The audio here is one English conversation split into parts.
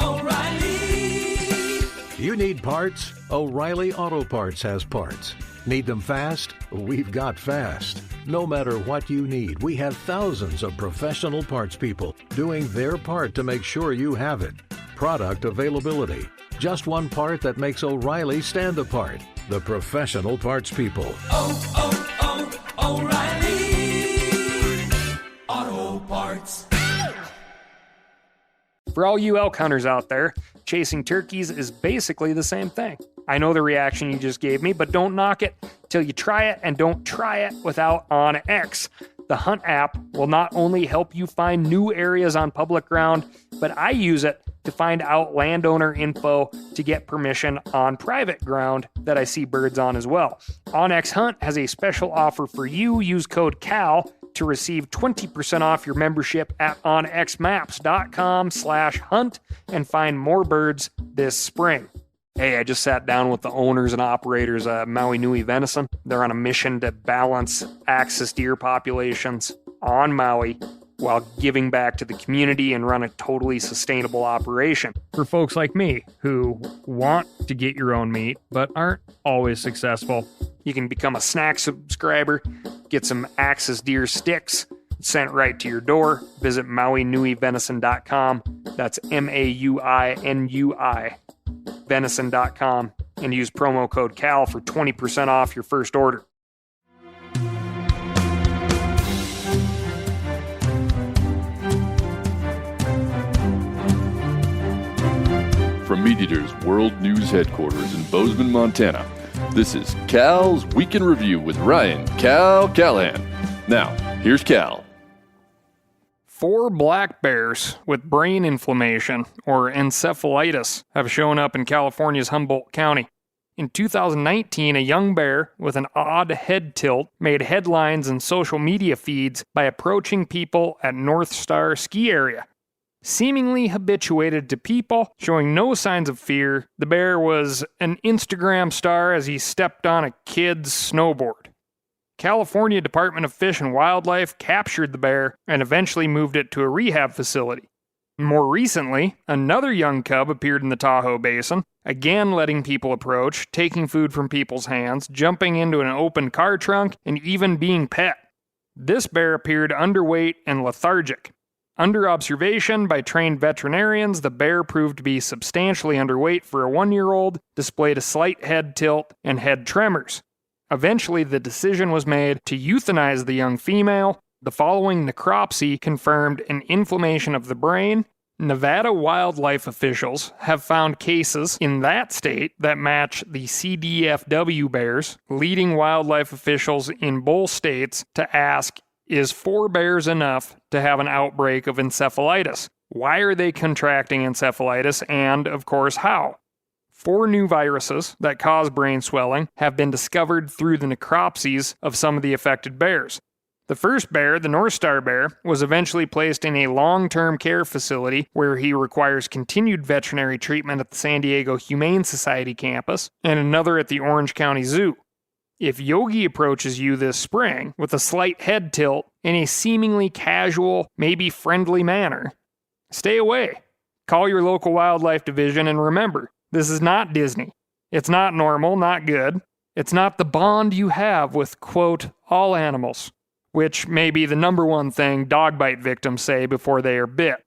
O'Reilly. You need parts? O'Reilly Auto Parts has parts. Need them fast? We've got fast. No matter what you need, we have thousands of professional parts people doing their part to make sure you have it. Product availability. Just one part that makes O'Reilly stand apart. The professional parts people. O'Reilly Auto Parts. For all you elk hunters out there, chasing turkeys is basically the same thing. I know the reaction you just gave me, but don't knock it till you try it, and don't try it without OnX. The Hunt app will not only help you find new areas on public ground, but I use it to find out landowner info to get permission on private ground that I see birds on as well. OnX Hunt has a special offer for you. Use code CAL to receive 20% off your membership at onxmaps.com/hunt and find more birds this spring. Hey, I just sat down with the owners and operators of Maui Nui Venison. They're on a mission to balance axis deer populations on Maui while giving back to the community and run a totally sustainable operation. For folks like me who want to get your own meat but aren't always successful, you can become a snack subscriber, get some axis deer sticks sent right to your door. Visit MauiNuiVenison.com. That's MAUINUI. venison.com and use promo code CAL for 20% off your first order. From MeatEater's World News Headquarters in Bozeman, Montana, this is Cal's Week in Review with Ryan Cal Callahan. Now, here's Cal. 4 black bears with brain inflammation, or encephalitis, have shown up in California's Humboldt County. In 2019, a young bear with an odd head tilt made headlines and social media feeds by approaching people at North Star ski area. Seemingly habituated to people, showing no signs of fear, the bear was an Instagram star as he stepped on a kid's snowboard. California Department of Fish and Wildlife captured the bear and eventually moved it to a rehab facility. More recently, another young cub appeared in the Tahoe Basin, again letting people approach, taking food from people's hands, jumping into an open car trunk, and even being pet. This bear appeared underweight and lethargic. Under observation by trained veterinarians, the bear proved to be substantially underweight for a 1-year-old, displayed a slight head tilt, and head tremors. Eventually, the decision was made to euthanize the young female. The following necropsy confirmed an inflammation of the brain. Nevada wildlife officials have found cases in that state that match the CDFW bears, leading wildlife officials in both states to ask, is 4 bears enough to have an outbreak of encephalitis? Why are they contracting encephalitis, and, of course, how? 4 new viruses that cause brain swelling have been discovered through the necropsies of some of the affected bears. The first bear, the North Star bear, was eventually placed in a long-term care facility where he requires continued veterinary treatment at the San Diego Humane Society campus, and another at the Orange County Zoo. If Yogi approaches you this spring with a slight head tilt in a seemingly casual, maybe friendly manner, stay away. Call your local wildlife division, and remember, this is not Disney. It's not normal, not good. It's not the bond you have with, quote, all animals, which may be the number one thing dog bite victims say before they are bit.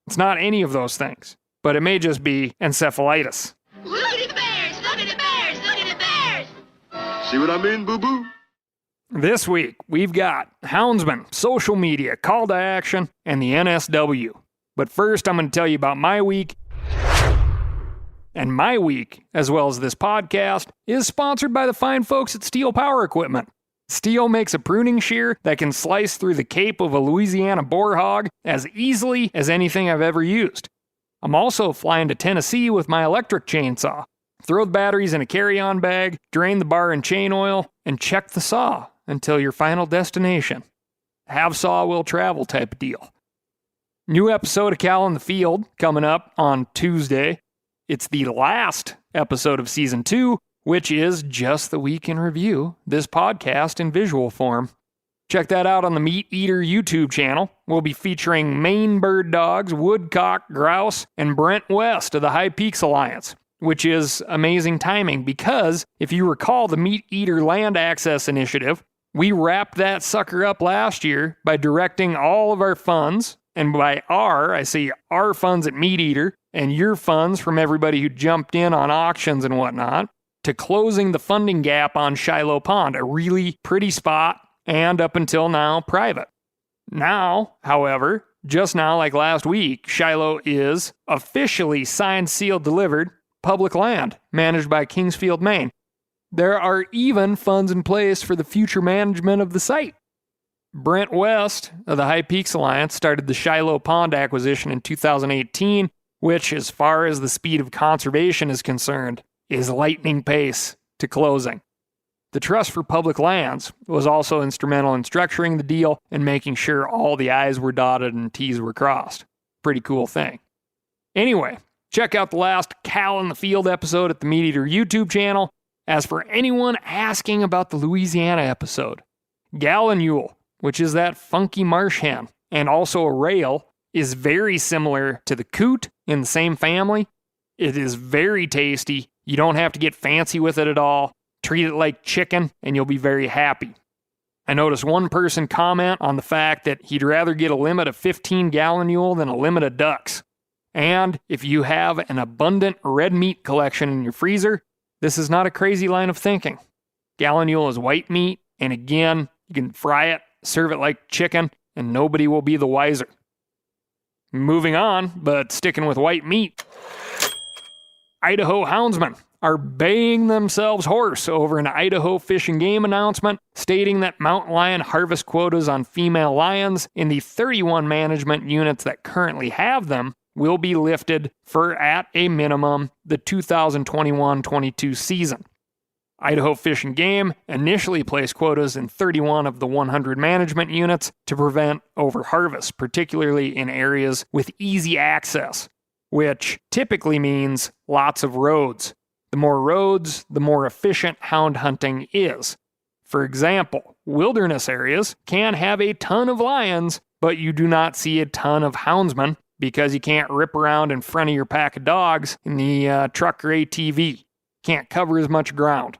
It's not any of those things, but it may just be encephalitis. Look at the bears! Look at the bears! Look at the bears! See what I mean, boo-boo? This week, we've got Houndsman, social media, call to action, and the NSW. But first, I'm going to tell you about my week. And my week, as well as this podcast, is sponsored by the fine folks at Steel Power Equipment. Steel makes a pruning shear that can slice through the cape of a Louisiana boar hog as easily as anything I've ever used. I'm also flying to Tennessee with my electric chainsaw. Throw the batteries in a carry-on bag, drain the bar and chain oil, and check the saw until your final destination. Have saw will travel type of deal. New episode of Cal in the Field coming up on Tuesday. It's the last episode of Season 2, which is just the week in review, this podcast in visual form. Check that out on the Meat Eater YouTube channel. We'll be featuring Maine bird dogs, woodcock, grouse, and Brent West of the High Peaks Alliance, which is amazing timing because if you recall the Meat Eater Land Access Initiative, we wrapped that sucker up last year by directing all of our funds, and by I say our funds at Meat Eater, and your funds from everybody who jumped in on auctions and whatnot, to closing the funding gap on Shiloh Pond, a really pretty spot, and up until now, private. Now, however, just now, like last week, Shiloh is officially signed, sealed, delivered public land managed by Kingsfield, Maine. There are even funds in place for the future management of the site. Brent West of the High Peaks Alliance started the Shiloh Pond acquisition in 2018, which, as far as the speed of conservation is concerned, is lightning pace to closing. The Trust for Public Lands was also instrumental in structuring the deal and making sure all the I's were dotted and T's were crossed. Pretty cool thing. Anyway, check out the last Cal in the Field episode at the Meat Eater YouTube channel. As for anyone asking about the Louisiana episode, Gallinule, which is that funky marsh hen, and also a rail, is very similar to the coot in the same family. It is very tasty. You don't have to get fancy with it at all. Treat it like chicken, and you'll be very happy. I noticed one person comment on the fact that he'd rather get a limit of 15 Gallinule than a limit of ducks. And if you have an abundant red meat collection in your freezer, this is not a crazy line of thinking. Gallinule is white meat, and again, you can fry it, serve it like chicken, and nobody will be the wiser. Moving on, but sticking with white meat, Idaho houndsmen are baying themselves hoarse over an Idaho Fish and Game announcement stating that mountain lion harvest quotas on female lions in the 31 management units that currently have them will be lifted for, at a minimum, the 2021-22 season. Idaho Fish and Game initially placed quotas in 31 of the 100 management units to prevent overharvest, particularly in areas with easy access, which typically means lots of roads. The more roads, the more efficient hound hunting is. For example, wilderness areas can have a ton of lions, but you do not see a ton of houndsmen because you can't rip around in front of your pack of dogs in the truck or ATV. Can't cover as much ground.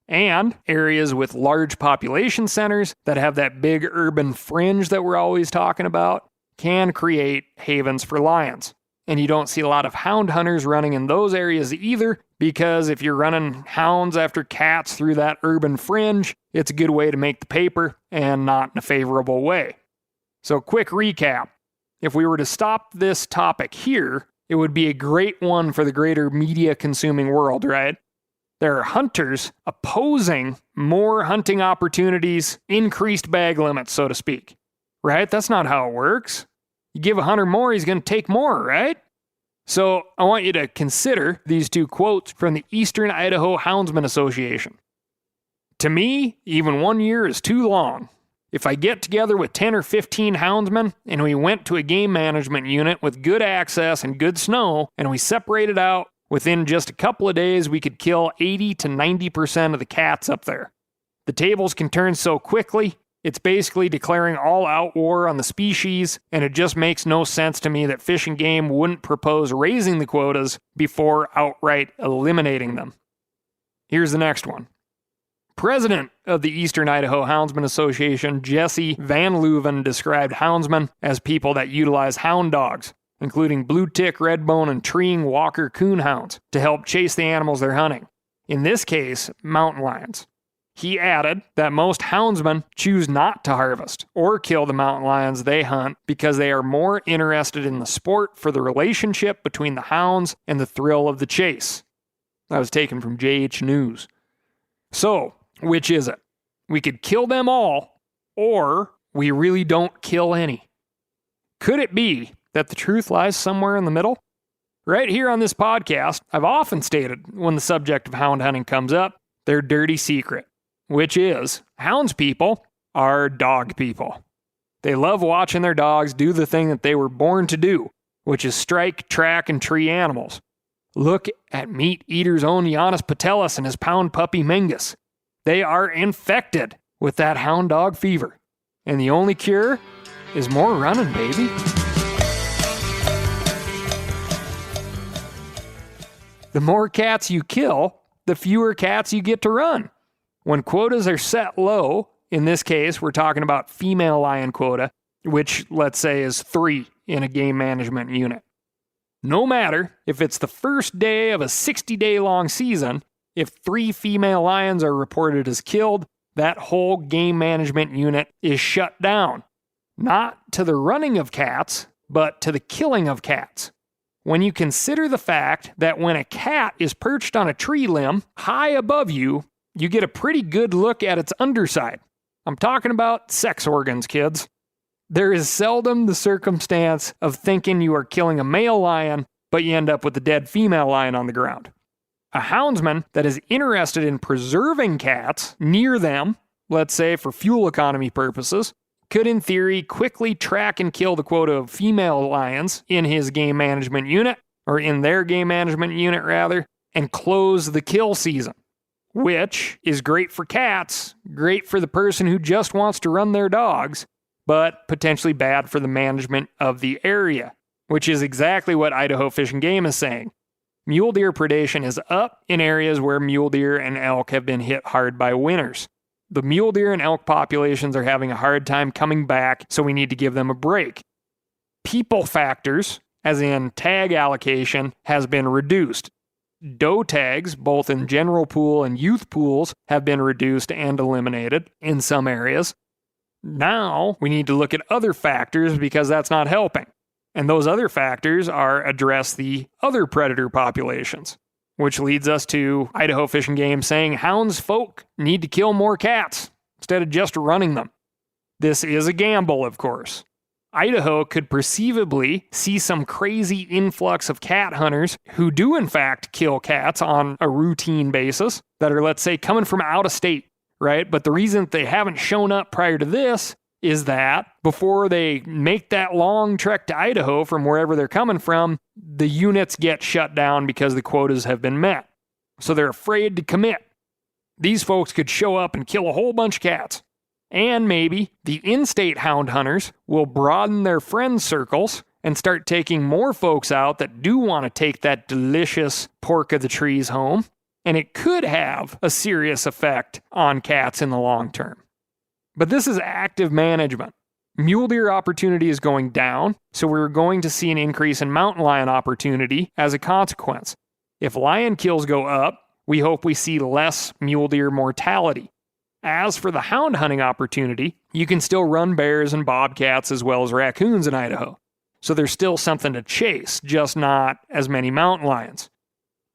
And areas with large population centers that have that big urban fringe that we're always talking about can create havens for lions. And you don't see a lot of hound hunters running in those areas either, because if you're running hounds after cats through that urban fringe, it's a good way to make the paper and not in a favorable way. So quick recap. If we were to stop this topic here, it would be a great one for the greater media consuming world, right? There are hunters opposing more hunting opportunities, increased bag limits, so to speak. Right? That's not how it works. You give a hunter more, he's going to take more, right? So I want you to consider these two quotes from the Eastern Idaho Houndsman Association. To me, even 1 year is too long. If I get together with 10 or 15 houndsmen and we went to a game management unit with good access and good snow and we separated out, within just a couple of days we could kill 80 to 90% of the cats up there. The tables can turn so quickly, it's basically declaring all-out war on the species, and it just makes no sense to me that Fish and Game wouldn't propose raising the quotas before outright eliminating them. Here's the next one. President of the Eastern Idaho Houndsman Association, Jesse Van Leuven, described houndsmen as people that utilize hound dogs, including blue tick, redbone, and treeing walker coon hounds, to help chase the animals they're hunting. In this case, mountain lions. He added that most houndsmen choose not to harvest or kill the mountain lions they hunt because they are more interested in the sport for the relationship between the hounds and the thrill of the chase. That was taken from JH News. So, which is it? We could kill them all, or we really don't kill any. Could it be that the truth lies somewhere in the middle? Right here on this podcast, I've often stated when the subject of hound hunting comes up, their dirty secret, which is hounds people are dog people. They love watching their dogs do the thing that they were born to do, which is strike, track, and tree animals. Look at Meat Eater's own Giannis Patelis and his pound puppy Mingus. They are infected with that hound dog fever. And the only cure is more running, baby. The more cats you kill, the fewer cats you get to run. When quotas are set low, in this case, we're talking about female lion quota, which let's say is 3 in a game management unit. No matter if it's the first day of a 60-day long season, if 3 female lions are reported as killed, that whole game management unit is shut down. Not to the running of cats, but to the killing of cats. When you consider the fact that when a cat is perched on a tree limb high above you, you get a pretty good look at its underside. I'm talking about sex organs, kids. There is seldom the circumstance of thinking you are killing a male lion, but you end up with a dead female lion on the ground. A houndsman that is interested in preserving cats near them, let's say for fuel economy purposes, could in theory quickly track and kill the quota of female lions in his game management unit, or in their game management unit rather, and close the kill season. Which is great for cats, great for the person who just wants to run their dogs, but potentially bad for the management of the area, which is exactly what Idaho Fish and Game is saying. Mule deer predation is up in areas where mule deer and elk have been hit hard by winters. The mule deer and elk populations are having a hard time coming back, so we need to give them a break. People factors, as in tag allocation, has been reduced. Doe tags, both in general pool and youth pools, have been reduced and eliminated in some areas. Now we need to look at other factors because that's not helping. And those other factors are address the other predator populations, which leads us to Idaho Fish and Game saying hounds folk need to kill more cats instead of just running them. This is a gamble, of course. Idaho could perceivably see some crazy influx of cat hunters who do in fact kill cats on a routine basis that are, let's say, coming from out of state, right? But the reason that they haven't shown up prior to this is that before they make that long trek to Idaho from wherever they're coming from, the units get shut down because the quotas have been met. So they're afraid to commit. These folks could show up and kill a whole bunch of cats. And maybe the in-state hound hunters will broaden their friend circles and start taking more folks out that do want to take that delicious pork of the trees home. And it could have a serious effect on cats in the long term. But this is active management. Mule deer opportunity is going down, so we're going to see an increase in mountain lion opportunity as a consequence. If lion kills go up, we hope we see less mule deer mortality. As for the hound hunting opportunity, you can still run bears and bobcats as well as raccoons in Idaho. So there's still something to chase, just not as many mountain lions.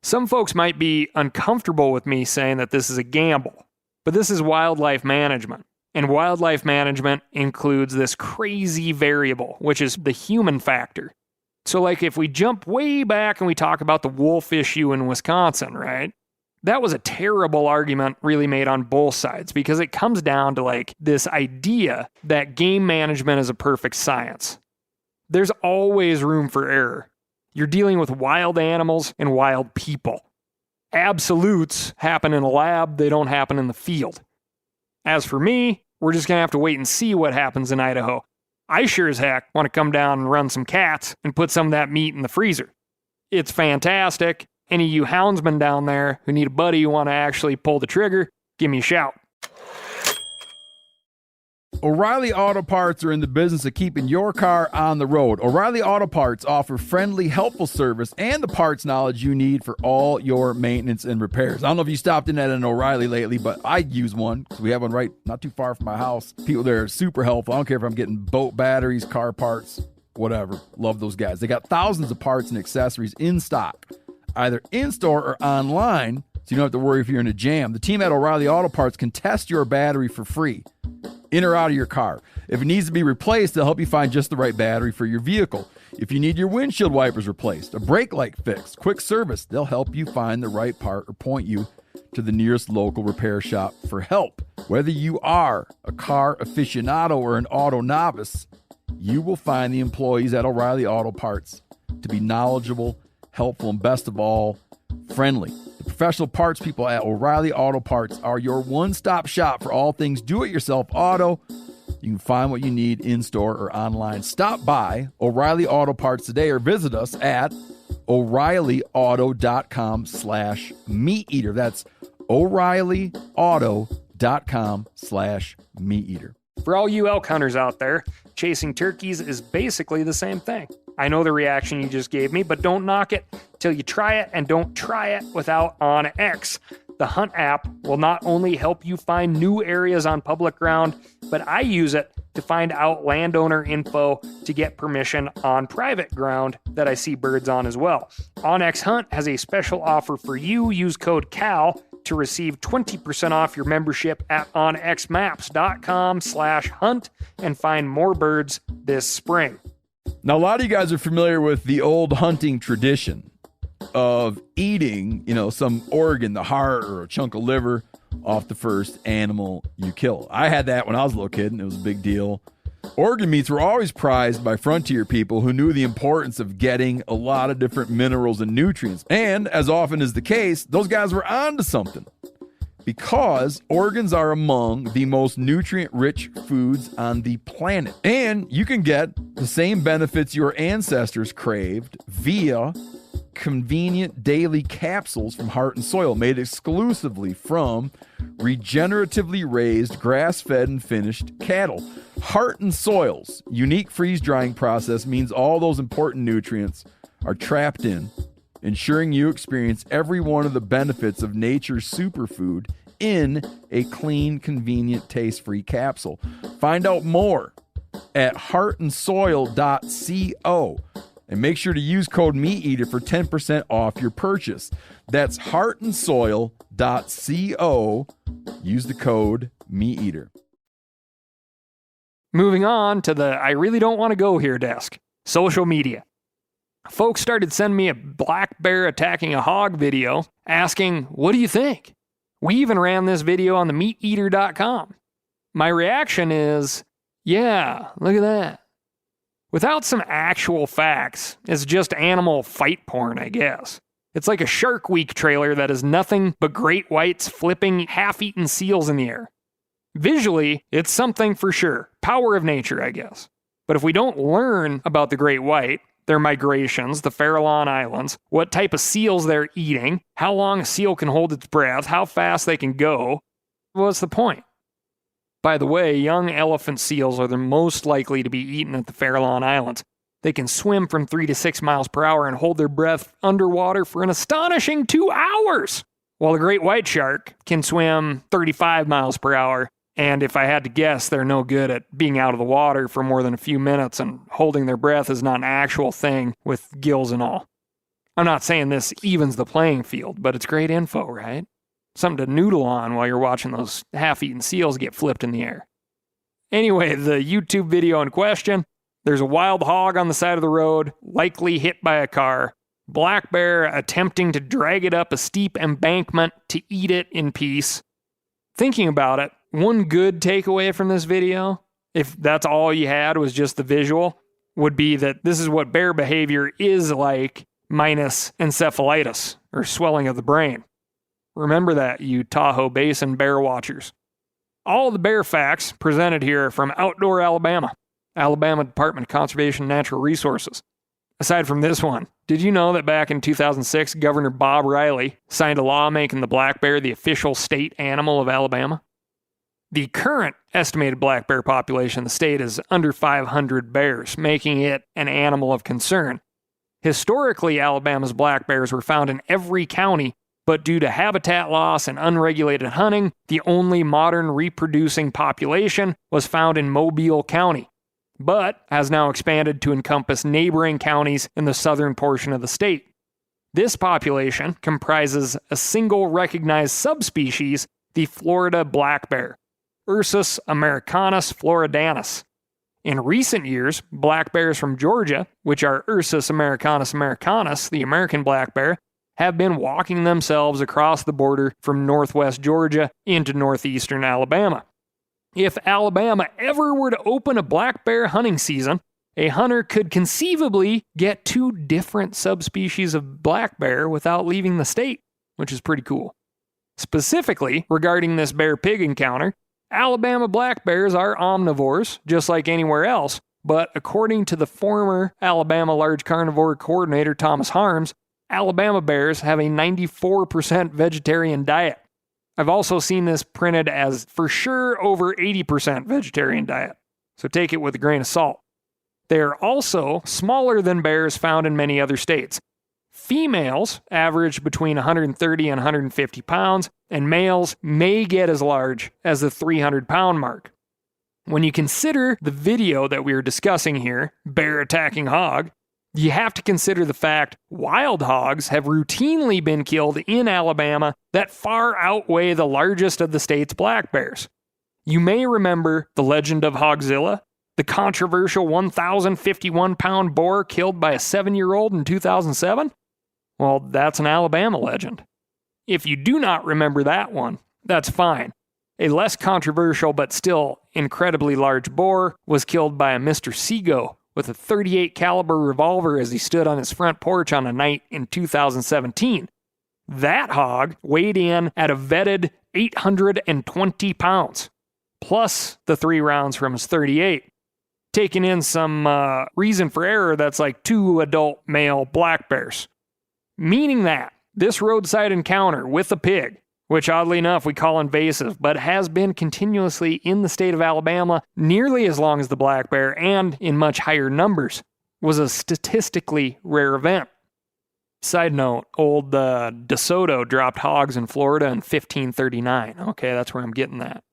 Some folks might be uncomfortable with me saying that this is a gamble, but this is wildlife management. And wildlife management includes this crazy variable, which is the human factor. So like if we jump way back and we talk about the wolf issue in Wisconsin, right? That was a terrible argument really made on both sides because it comes down to like this idea that game management is a perfect science. There's always room for error. You're dealing with wild animals and wild people. Absolutes happen in a lab, they don't happen in the field. As for me, we're just going to have to wait and see what happens in Idaho. I sure as heck want to come down and run some cats and put some of that meat in the freezer. It's fantastic. Any of you houndsmen down there who need a buddy who want to actually pull the trigger, give me a shout. O'Reilly Auto Parts are in the business of keeping your car on the road. O'Reilly Auto Parts offer friendly, helpful service and the parts knowledge you need for all your maintenance and repairs. I don't know if you stopped in at an O'Reilly lately, but I use one because we have one right not too far from my house. People there are super helpful. I don't care if I'm getting boat batteries, car parts, whatever. Love those guys. They got thousands of parts and accessories in stock, either in-store or online, so you don't have to worry if you're in a jam. The team at O'Reilly Auto Parts can test your battery for free, in or out of your car. If it needs to be replaced, they'll help you find just the right battery for your vehicle. If you need your windshield wipers replaced, a brake light fixed, quick service, they'll help you find the right part or point you to the nearest local repair shop for help. Whether you are a car aficionado or an auto novice, you will find the employees at O'Reilly Auto Parts to be knowledgeable, helpful, and best of all, friendly. The professional parts people at O'Reilly Auto Parts are your one-stop shop for all things do-it-yourself auto, You can find what you need in-store or online. Stop by O'Reilly Auto Parts today or visit us at O'ReillyAuto.com/meat-eater. That's O'ReillyAuto.com/meat-eater. For all you elk hunters out there, chasing turkeys is basically the same thing. I know the reaction you just gave me, but don't knock it till you try it, and don't try it without OnX. The Hunt app will not only help you find new areas on public ground, but I use it to find out landowner info to get permission on private ground that I see birds on as well. OnX Hunt has a special offer for you. Use code CAL to receive 20% off your membership at onxmaps.com/hunt and find more birds this spring. Now, a lot of you guys are familiar with the old hunting tradition of eating, some organ, the heart or a chunk of liver off the first animal you kill. I had that when I was a little kid, and it was a big deal. Organ meats were always prized by frontier people who knew the importance of getting a lot of different minerals and nutrients. And as often is the case, those guys were onto something, because organs are among the most nutrient-rich foods on the planet. And you can get the same benefits your ancestors craved via convenient daily capsules from Heart and Soil, made exclusively from regeneratively raised, grass-fed, and finished cattle. Heart and Soil's unique freeze-drying process means all those important nutrients are trapped in, ensuring you experience every one of the benefits of nature's superfood in a clean, convenient, taste-free capsule. Find out more at heartandsoil.co. And make sure to use code MeatEater for 10% off your purchase. That's heartandsoil.co. Use the code MeatEater. Moving on to the I really don't want to go here desk. Social media. Folks started sending me a black bear attacking a hog video asking, what do you think? We even ran this video on the meateater.com. My reaction is, yeah, look at that. Without some actual facts, it's just animal fight porn, I guess. It's like a Shark Week trailer that is nothing but great whites flipping half-eaten seals in the air. Visually, it's something for sure. Power of nature, I guess. But if we don't learn about the great white, their migrations, the Farallon Islands, what type of seals they're eating, how long a seal can hold its breath, how fast they can go, what's the point? By the way, young elephant seals are the most likely to be eaten at the Farallon Islands. They can swim from 3 to 6 miles per hour and hold their breath underwater for an astonishing 2 hours, while a great white shark can swim 35 miles per hour. And if I had to guess, they're no good at being out of the water for more than a few minutes, and holding their breath is not an actual thing with gills and all. I'm not saying this evens the playing field, but it's great info, right? Something to noodle on while you're watching those half-eaten seals get flipped in the air. Anyway, the YouTube video in question, there's a wild hog on the side of the road, likely hit by a car. Black bear attempting to drag it up a steep embankment to eat it in peace. Thinking about it, one good takeaway from this video, if that's all you had was just the visual, would be that this is what bear behavior is like minus encephalitis, or swelling of the brain. Remember that, you Tahoe Basin bear watchers. All the bear facts presented here are from Outdoor Alabama, Alabama Department of Conservation and Natural Resources. Aside from this one, did you know that back in 2006, Governor Bob Riley signed a law making the black bear the official state animal of Alabama? The current estimated black bear population in the state is under 500 bears, making it an animal of concern. Historically, Alabama's black bears were found in every county, but due to habitat loss and unregulated hunting, the only modern reproducing population was found in Mobile County, but has now expanded to encompass neighboring counties in the southern portion of the state. This population comprises a single recognized subspecies, the Florida black bear, Ursus americanus floridanus. In recent years, black bears from Georgia, which are Ursus americanus americanus, the American black bear, have been walking themselves across the border from northwest Georgia into northeastern Alabama. If Alabama ever were to open a black bear hunting season, a hunter could conceivably get 2 different subspecies of black bear without leaving the state, which is pretty cool. Specifically, regarding this bear-pig encounter, Alabama black bears are omnivores, just like anywhere else, but according to the former Alabama large carnivore coordinator Thomas Harms, Alabama bears have a 94% vegetarian diet. I've also seen this printed as for sure over 80% vegetarian diet, so take it with a grain of salt. They are also smaller than bears found in many other states. Females average between 130 and 150 pounds, and males may get as large as the 300-pound mark. When you consider the video that we are discussing here, bear attacking hog, you have to consider the fact wild hogs have routinely been killed in Alabama that far outweigh the largest of the state's black bears. You may remember the legend of Hogzilla, the controversial 1,051-pound boar killed by a 7-year-old in 2007? Well, that's an Alabama legend. If you do not remember that one, that's fine. A less controversial but still incredibly large boar was killed by a Mr. Seago with a .38 caliber revolver as he stood on his front porch on a night in 2017. That hog weighed in at a vetted 820 pounds, plus the 3 rounds from his .38. Taking in some reason for error, that's like 2 adult male black bears. Meaning that this roadside encounter with a pig, which oddly enough we call invasive, but has been continuously in the state of Alabama nearly as long as the black bear and in much higher numbers, was a statistically rare event. Side note, old DeSoto dropped hogs in Florida in 1539. Okay, that's where I'm getting that.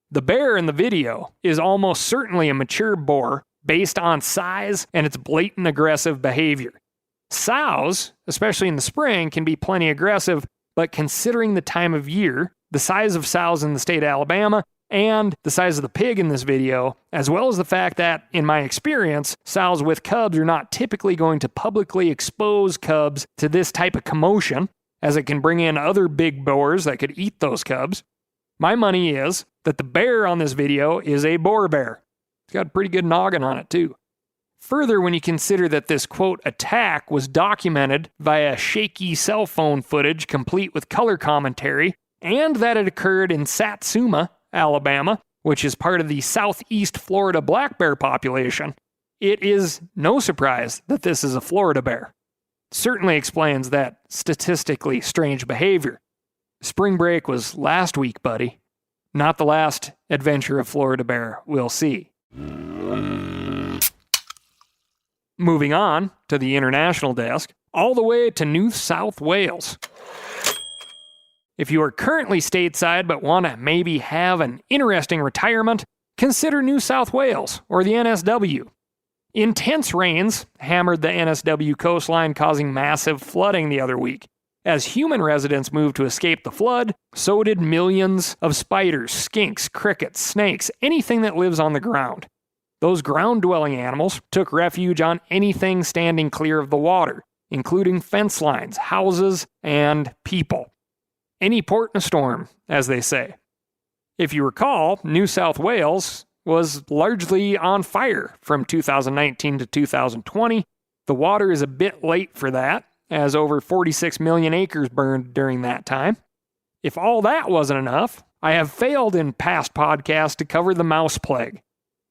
The bear in the video is almost certainly a mature boar based on size and its blatant aggressive behavior. Sows, especially in the spring, can be plenty aggressive, but considering the time of year, the size of sows in the state of Alabama, and the size of the pig in this video, as well as the fact that, in my experience, sows with cubs are not typically going to publicly expose cubs to this type of commotion, as it can bring in other big boars that could eat those cubs, my money is that the bear on this video is a boar bear. It's got a pretty good noggin on it, too. Further, when you consider that this, quote, attack was documented via shaky cell phone footage complete with color commentary, and that it occurred in Satsuma, Alabama, which is part of the southeast Florida black bear population, it is no surprise that this is a Florida bear. It certainly explains that statistically strange behavior. Spring break was last week, buddy. Not the last adventure of Florida bear we'll see. Moving on to the international desk, all the way to New South Wales. If you are currently stateside but want to maybe have an interesting retirement, consider New South Wales or the NSW. Intense rains hammered the NSW coastline, causing massive flooding the other week. As human residents moved to escape the flood, so did millions of spiders, skinks, crickets, snakes, anything that lives on the ground. Those ground-dwelling animals took refuge on anything standing clear of the water, including fence lines, houses, and people. Any port in a storm, as they say. If you recall, New South Wales was largely on fire from 2019 to 2020. The water is a bit late for that, as over 46 million acres burned during that time. If all that wasn't enough, I have failed in past podcasts to cover the mouse plague.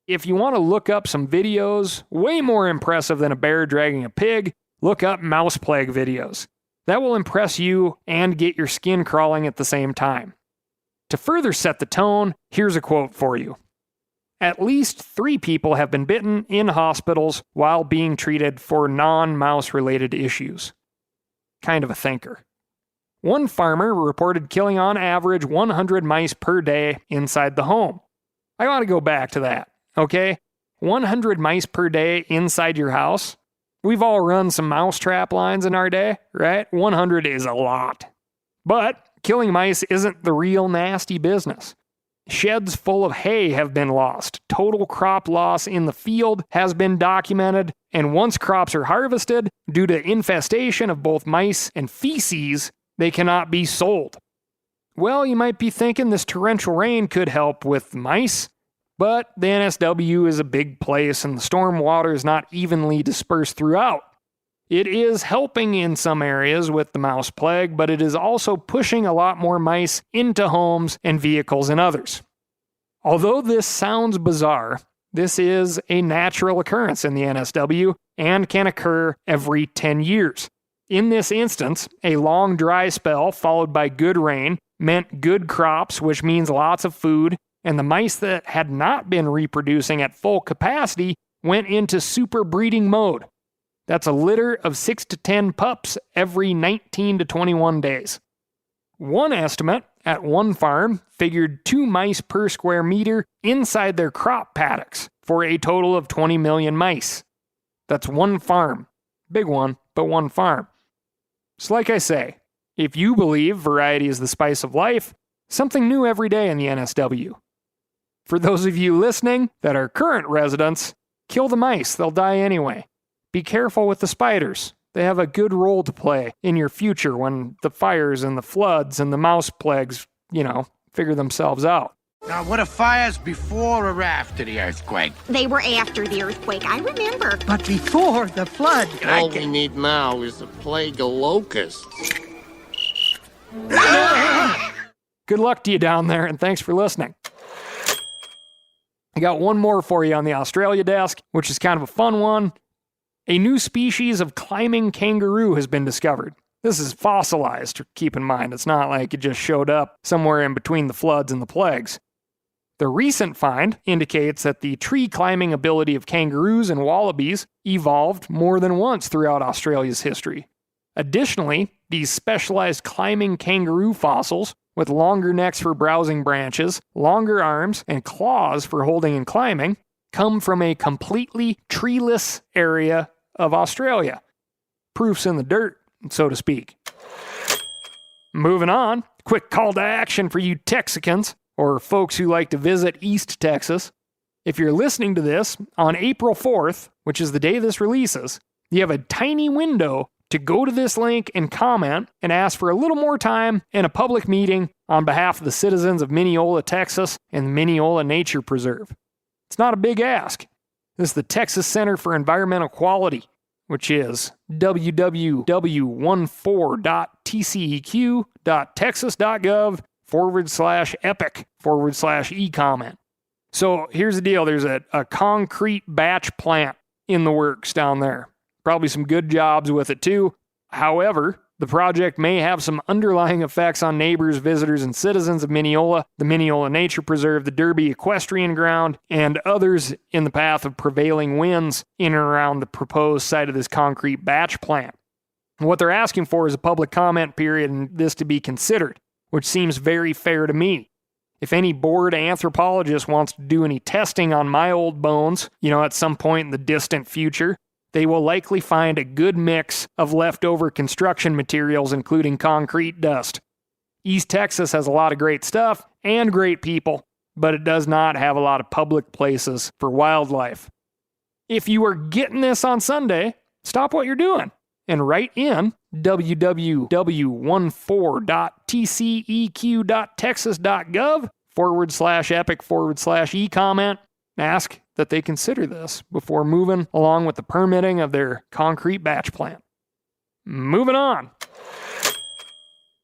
If you want to look up some videos way more impressive than a bear dragging a pig, look up mouse plague videos. That will impress you and get your skin crawling at the same time. To further set the tone, here's a quote for you. At least 3 people have been bitten in hospitals while being treated for non-mouse related issues. Kind of a thinker. One farmer reported killing on average 100 mice per day inside the home. I want to go back to that, okay? 100 mice per day inside your house? We've all run some mousetrap lines in our day, right? 100 is a lot. But killing mice isn't the real nasty business. Sheds full of hay have been lost. Total crop loss in the field has been documented. And once crops are harvested, due to infestation of both mice and feces, they cannot be sold. Well, you might be thinking this torrential rain could help with mice, but the NSW is a big place and the storm water is not evenly dispersed throughout. It is helping in some areas with the mouse plague, but it is also pushing a lot more mice into homes and vehicles in others. Although this sounds bizarre, this is a natural occurrence in the NSW and can occur every 10 years. In this instance, a long dry spell followed by good rain meant good crops, which means lots of food, and the mice that had not been reproducing at full capacity went into super breeding mode. That's a litter of 6 to 10 pups every 19 to 21 days. One estimate at one farm figured 2 mice per square meter inside their crop paddocks for a total of 20 million mice. That's one farm. Big one, but one farm. So like I say, if you believe variety is the spice of life, something new every day in the NSW. For those of you listening that are current residents, kill the mice, they'll die anyway. Be careful with the spiders. They have a good role to play in your future when the fires and the floods and the mouse plagues, figure themselves out. Now, what are fires before or after the earthquake? They were after the earthquake, I remember. But before the flood. All we need now is a plague of locusts. Good luck to you down there, and thanks for listening. I got one more for you on the Australia desk, which is kind of a fun one. A new species of climbing kangaroo has been discovered. This is fossilized, keep in mind. It's not like it just showed up somewhere in between the floods and the plagues. The recent find indicates that the tree climbing ability of kangaroos and wallabies evolved more than once throughout Australia's history. Additionally, these specialized climbing kangaroo fossils, with longer necks for browsing branches, longer arms, and claws for holding and climbing, come from a completely treeless area of Australia. Proof's in the dirt, so to speak. Moving on, quick call to action for you Texicans, or folks who like to visit East Texas. If you're listening to this on April 4th, which is the day this releases, you have a tiny window to go to this link and comment and ask for a little more time in a public meeting on behalf of the citizens of Mineola, Texas, and the Mineola Nature Preserve. It's not a big ask. This is the Texas Center for Environmental Quality, which is www.tceq.texas.gov/epic/e-comment. So here's the deal. There's a concrete batch plant in the works down there. Probably some good jobs with it too. However, the project may have some underlying effects on neighbors, visitors, and citizens of Mineola, the Mineola Nature Preserve, the Derby Equestrian Ground, and others in the path of prevailing winds in and around the proposed site of this concrete batch plant. And what they're asking for is a public comment period and this to be considered, which seems very fair to me. If any bored anthropologist wants to do any testing on my old bones, at some point in the distant future, they will likely find a good mix of leftover construction materials, including concrete dust. East Texas has a lot of great stuff and great people, but it does not have a lot of public places for wildlife. If you are getting this on Sunday, stop what you're doing and write in www.tceq.texas.gov/epic/e-comment. Ask that they consider this before moving along with the permitting of their concrete batch plant. Moving on.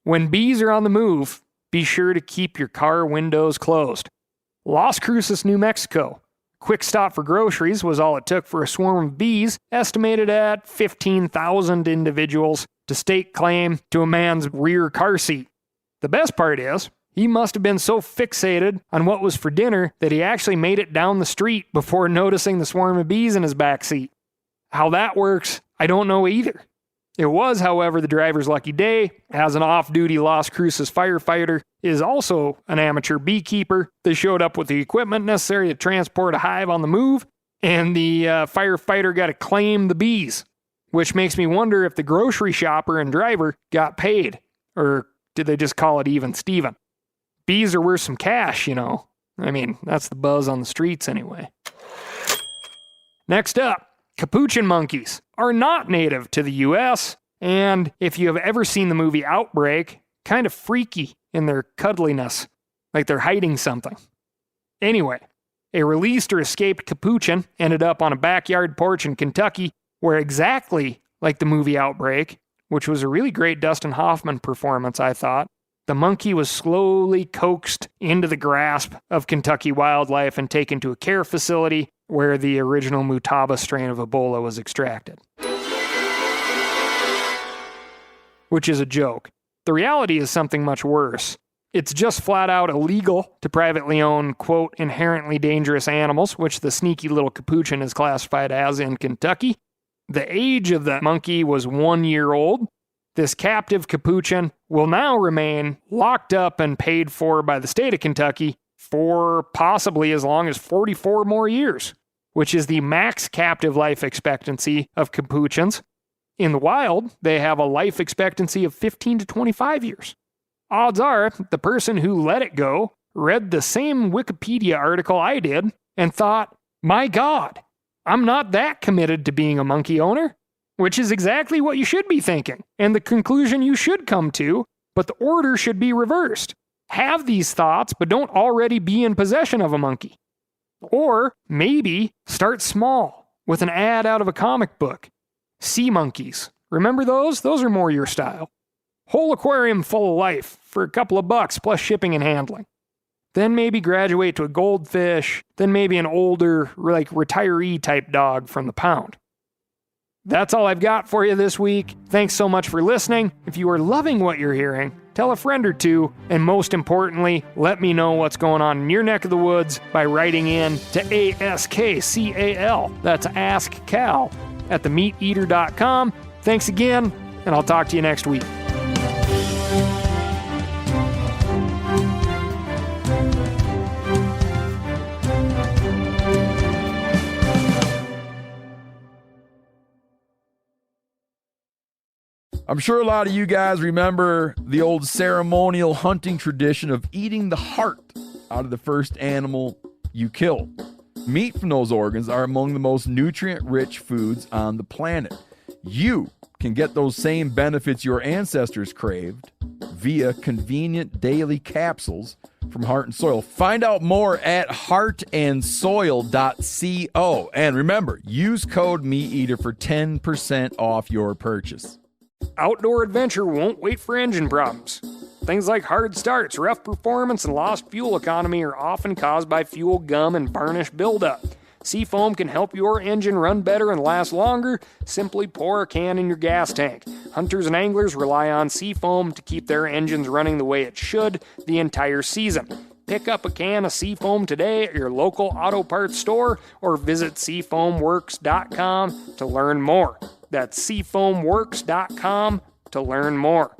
When bees are on the move, be sure to keep your car windows closed. Las Cruces, New Mexico. Quick stop for groceries was all it took for a swarm of bees, estimated at 15,000 individuals, to stake claim to a man's rear car seat. The best part is, he must have been so fixated on what was for dinner that he actually made it down the street before noticing the swarm of bees in his back seat. How that works, I don't know either. It was, however, the driver's lucky day, as an off-duty Las Cruces firefighter is also an amateur beekeeper. They showed up with the equipment necessary to transport a hive on the move, and the firefighter got to claim the bees, which makes me wonder if the grocery shopper and driver got paid, or did they just call it even Steven? Bees are worth some cash, I mean, that's the buzz on the streets anyway. Next up, capuchin monkeys are not native to the U.S., and if you have ever seen the movie Outbreak, kind of freaky in their cuddliness, like they're hiding something. Anyway, a released or escaped capuchin ended up on a backyard porch in Kentucky, where exactly like the movie Outbreak, which was a really great Dustin Hoffman performance, I thought, the monkey was slowly coaxed into the grasp of Kentucky wildlife and taken to a care facility where the original Mutaba strain of Ebola was extracted. Which is a joke. The reality is something much worse. It's just flat out illegal to privately own, quote, inherently dangerous animals, which the sneaky little capuchin is classified as in Kentucky. The age of the monkey was 1 year old. This captive capuchin will now remain locked up and paid for by the state of Kentucky for possibly as long as 44 more years, which is the max captive life expectancy of capuchins. In the wild, they have a life expectancy of 15 to 25 years. Odds are the person who let it go read the same Wikipedia article I did and thought, my God, I'm not that committed to being a monkey owner, which is exactly what you should be thinking, and the conclusion you should come to, but the order should be reversed. Have these thoughts, but don't already be in possession of a monkey. Or maybe start small with an ad out of a comic book. Sea monkeys. Remember those? Those are more your style. Whole aquarium full of life for a couple of bucks plus shipping and handling. Then maybe graduate to a goldfish, then maybe an older, like retiree type dog from the pound. That's all I've got for you this week. Thanks so much for listening. If you are loving what you're hearing, tell a friend or two, and most importantly, let me know what's going on in your neck of the woods by writing in to ASKCAL. That's Ask Cal at themeateater.com. Thanks again, and I'll talk to you next week. I'm sure a lot of you guys remember the old ceremonial hunting tradition of eating the heart out of the first animal you killed. Meat from those organs are among the most nutrient-rich foods on the planet. You can get those same benefits your ancestors craved via convenient daily capsules from Heart and Soil. Find out more at heartandsoil.co. And remember, use code MeatEater for 10% off your purchase. Outdoor adventure won't wait for engine problems. Things like hard starts, rough performance, and lost fuel economy are often caused by fuel gum and varnish buildup. Seafoam can help your engine run better and last longer. Simply pour a can in your gas tank. Hunters and anglers rely on Seafoam to keep their engines running the way it should the entire season. Pick up a can of Seafoam today at your local auto parts store or visit seafoamworks.com to learn more. That's seafoamworks.com to learn more.